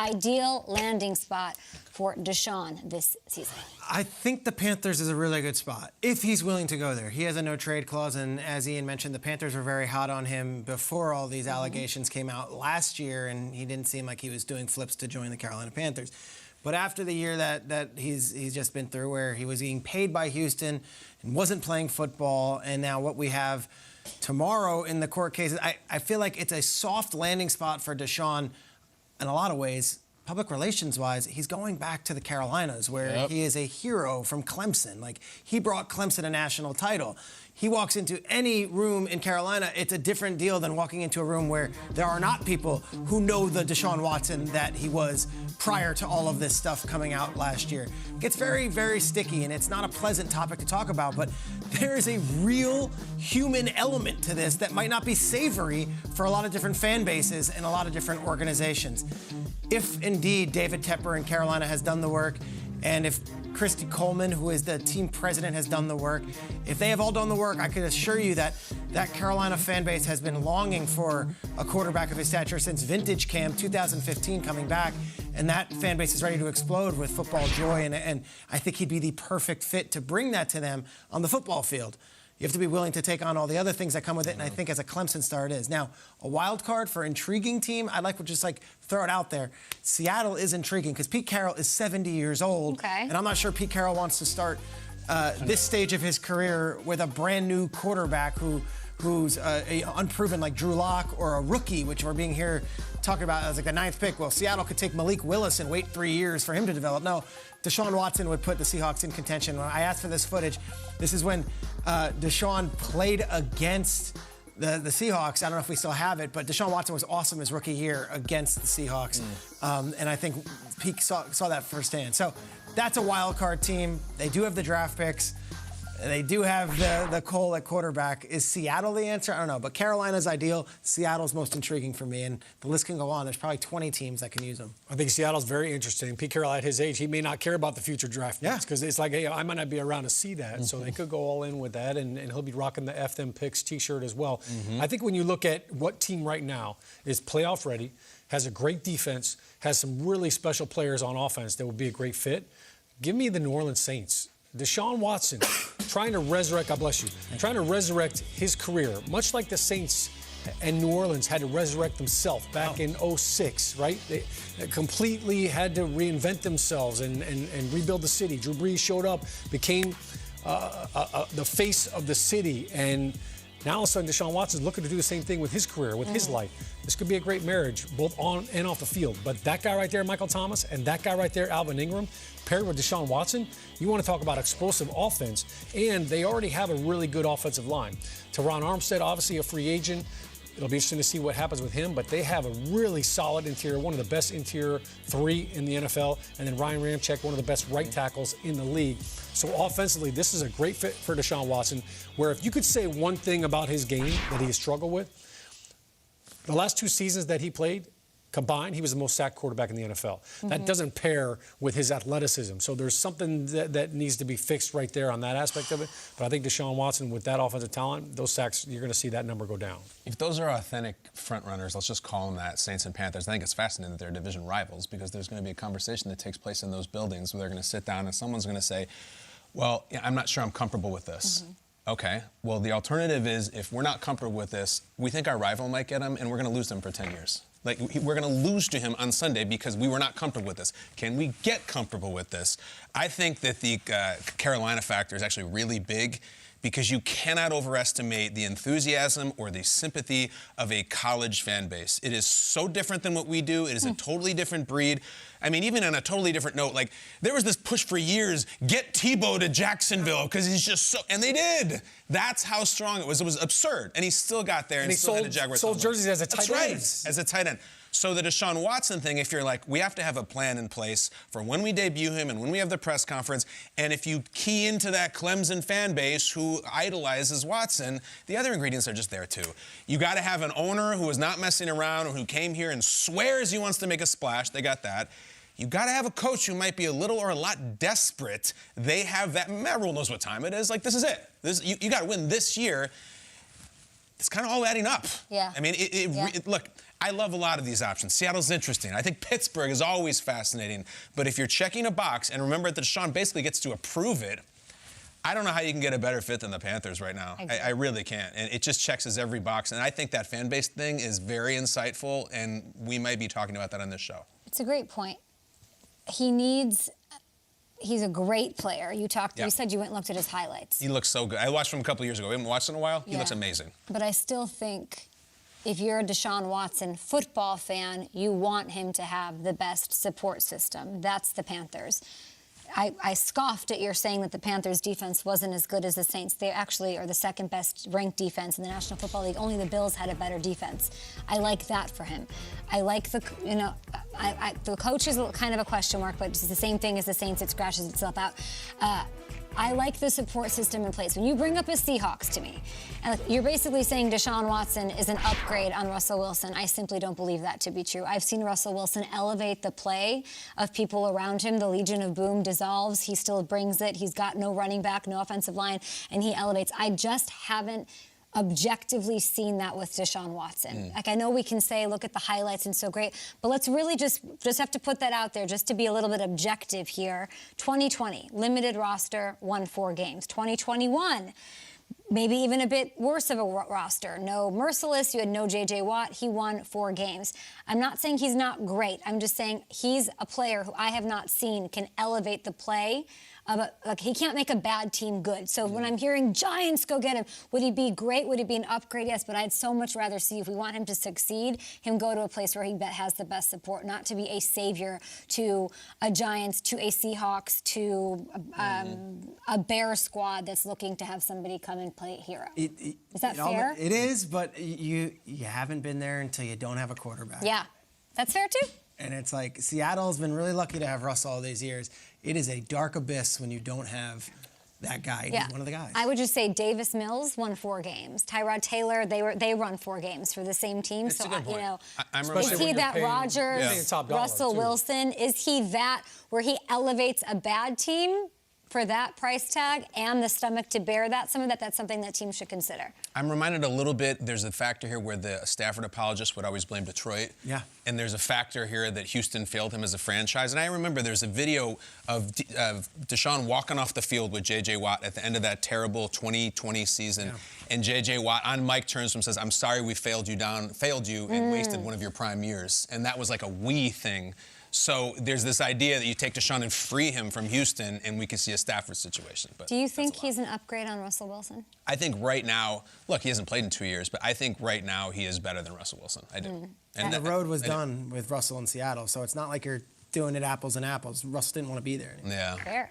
ideal landing spot for Deshaun this season? I think the Panthers is a really good spot if he's willing to go there. He has a no-trade clause, and as Ian mentioned, the Panthers were very hot on him before all these allegations came out last year, and he didn't seem like he was doing flips to join the Carolina Panthers. But after the year that he's just been through, where he was being paid by Houston and wasn't playing football, and now what we have tomorrow in the court cases, I feel like it's a soft landing spot for Deshaun in a lot of ways. Public relations-wise, he's going back to the Carolinas, where he is a hero from Clemson. Like, he brought Clemson a national title. He walks into any room in Carolina, it's a different deal than walking into a room where there are not people who know the Deshaun Watson that he was prior to all of this stuff coming out last year. It gets very, very sticky, and it's not a pleasant topic to talk about, but there is a real human element to this that might not be savory for a lot of different fan bases and a lot of different organizations. If indeed David Tepper in Carolina has done the work, and if Christy Coleman, who is the team president, has done the work, if they have all done the work, I can assure you that that Carolina fan base has been longing for a quarterback of his stature since vintage camp 2015 coming back, and that fan base is ready to explode with football joy, and I think he'd be the perfect fit to bring that to them on the football field. You have to be willing to take on all the other things that come with it, and I think as a Clemson star it is. Now, a wild card for intriguing team, I'd like to just throw it out there. Seattle is intriguing because Pete Carroll is 70 years old, and I'm not sure Pete Carroll wants to start this stage of his career with a brand new quarterback who's unproven like Drew Lock, or a rookie, which we're being here talking about as like the 9th pick. Well, Seattle could take Malik Willis and wait 3 years for him to develop. No, Deshaun Watson would put the Seahawks in contention. When I asked for this footage, this is when Deshaun played against the Seahawks. I don't know if we still have it, but Deshaun Watson was awesome his rookie year against the Seahawks. And I think Pete saw that firsthand. So that's a wild card team. They do have the draft picks. They do have the Cole at quarterback. Is Seattle the answer? I don't know. But Carolina's ideal. Seattle's most intriguing for me. And the list can go on. There's probably 20 teams that can use them. I think Seattle's very interesting. Pete Carroll at his age, he may not care about the future draft picks because it's like, hey, I might not be around to see that. So they could go all in with that, and he'll be rocking the F them picks T-shirt as well. I think when you look at what team right now is playoff ready, has a great defense, has some really special players on offense that would be a great fit, give me the New Orleans Saints. Deshaun Watson trying to resurrect, God bless you, trying to resurrect his career, much like the Saints and New Orleans had to resurrect themselves back in '06, right? They completely had to reinvent themselves and rebuild the city. Drew Brees showed up, became the face of the city, and now all of a sudden Deshaun Watson's looking to do the same thing with his career, with his life. This could be a great marriage, both on and off the field. But that guy right there, Michael Thomas, and that guy right there, Alvin Ingram, paired with Deshaun Watson, you want to talk about explosive offense. And they already have a really good offensive line. Teron Armstead, obviously a free agent. It'll be interesting to see what happens with him, but they have a really solid interior, one of the best interior 3 in the NFL, and then Ryan Ramczyk, one of the best right tackles in the league. So offensively, this is a great fit for Deshaun Watson, where if you could say one thing about his game that he has struggled with, the last 2 seasons that he played combined, he was the most sacked quarterback in the NFL. That doesn't pair with his athleticism. So there's something that needs to be fixed right there on that aspect of it. But I think Deshaun Watson, with that offensive talent, those sacks, you're going to see that number go down. If those are authentic front runners, let's just call them that, Saints and Panthers, I think it's fascinating that they're division rivals, because there's going to be a conversation that takes place in those buildings where they're going to sit down and someone's going to say, well, I'm not sure I'm comfortable with this. Okay, well, the alternative is, if we're not comfortable with this, we think our rival might get him, and we're going to lose them for 10 years. Like, we're going to lose to him on Sunday because we were not comfortable with this. Can we get comfortable with this? I think that the Carolina factor is actually really big, because you cannot overestimate the enthusiasm or the sympathy of a college fan base. It is so different than what we do. It is a totally different breed. I mean, even on a totally different note, like, there was this push for years, get Tebow to Jacksonville, because he's just so, and they did. That's how strong it was. It was absurd. And he still got there and he still had a Jaguars. sold jerseys as a tight end. That's right, as a tight end. So the Deshaun Watson thing, if you're like, we have to have a plan in place for when we debut him and when we have the press conference, and if you key into that Clemson fan base who idolizes Watson, the other ingredients are just there too. You got to have an owner who is not messing around, or who came here and swears he wants to make a splash. They got that. You got to have a coach who might be a little or a lot desperate. They have that. Matt Rule knows what time it is. Like, this is it. You got to win this year. it's kind of all adding up. Yeah. I mean, look, I love a lot of these options. Seattle's interesting. I think Pittsburgh is always fascinating. But if you're checking a box, and remember that Deshaun basically gets to approve it, I don't know how you can get a better fit than the Panthers right now. I really can't. And it just checks every box. And I think that fan base thing is very insightful, and we might be talking about that on this show. It's a great point. He's a great player. You said you went and looked at his highlights. He looks so good. I watched him a couple years ago. We haven't watched him in a while. He looks amazing. But I still think if you're a Deshaun Watson football fan, you want him to have the best support system. That's the Panthers. I scoffed at your saying that the Panthers' defense wasn't as good as the Saints. They actually are the second best ranked defense in the National Football League. Only the Bills had a better defense. I like that for him. I like the coach is kind of a question mark, but it's the same thing as the Saints. It scratches itself out. I like the support system in place. When you bring up the Seahawks to me, and you're basically saying Deshaun Watson is an upgrade on Russell Wilson. I simply don't believe that to be true. I've seen Russell Wilson elevate the play of people around him. The Legion of Boom dissolves. He still brings it. He's got no running back, no offensive line, and he elevates. I just haven't objectively seen that with Deshaun Watson. Like, I know we can say, look at the highlights and so great, but let's really just have to put that out there just to be a little bit objective here. 2020, limited roster, won 4 games. 2021, maybe even a bit worse of a roster. No Merciless, you had no J.J. Watt. He won 4 games. I'm not saying he's not great. I'm just saying he's a player who I have not seen can elevate the play. Like, he can't make a bad team good. So when I'm hearing Giants go get him, would he be great? Would he be an upgrade? Yes, but I'd so much rather see, if we want him to succeed, him go to a place where he has the best support, not to be a savior to a Giants, to a Seahawks, to a Bear squad that's looking to have somebody come and play hero. Is that fair? It is, but you haven't been there until you don't have a quarterback. Yeah, that's fair too. And it's like, Seattle's been really lucky to have Russell all these years. It is a dark abyss when you don't have that guy. Yeah. He's one of the guys. I would just say Davis Mills won 4 games. Tyrod Taylor, they run 4 games for the same team. That's a good point. I'm is he that Rodgers, Russell Wilson? Is he that where he elevates a bad team for that price tag and the stomach to bear that? Some of that's something that teams should consider. I'm reminded a little bit, there's a factor here where the Stafford apologist would always blame Detroit. Yeah. And there's a factor here that Houston failed him as a franchise. And I remember there's a video of Deshaun walking off the field with J.J. Watt at the end of that terrible 2020 season. Yeah. And J.J. Watt on mic turns to him and says, "I'm sorry we failed you and wasted one of your prime years." And that was like a we thing. So there's this idea that you take Deshaun and free him from Houston, and we could see a Stafford situation. But do you think he's an upgrade on Russell Wilson? I think right now, look, he hasn't played in 2 years, but I think right now he is better than Russell Wilson. I do. And the road was done with Russell in Seattle, so it's not like you're doing it apples and apples. Russell didn't want to be there anymore. Yeah. Fair.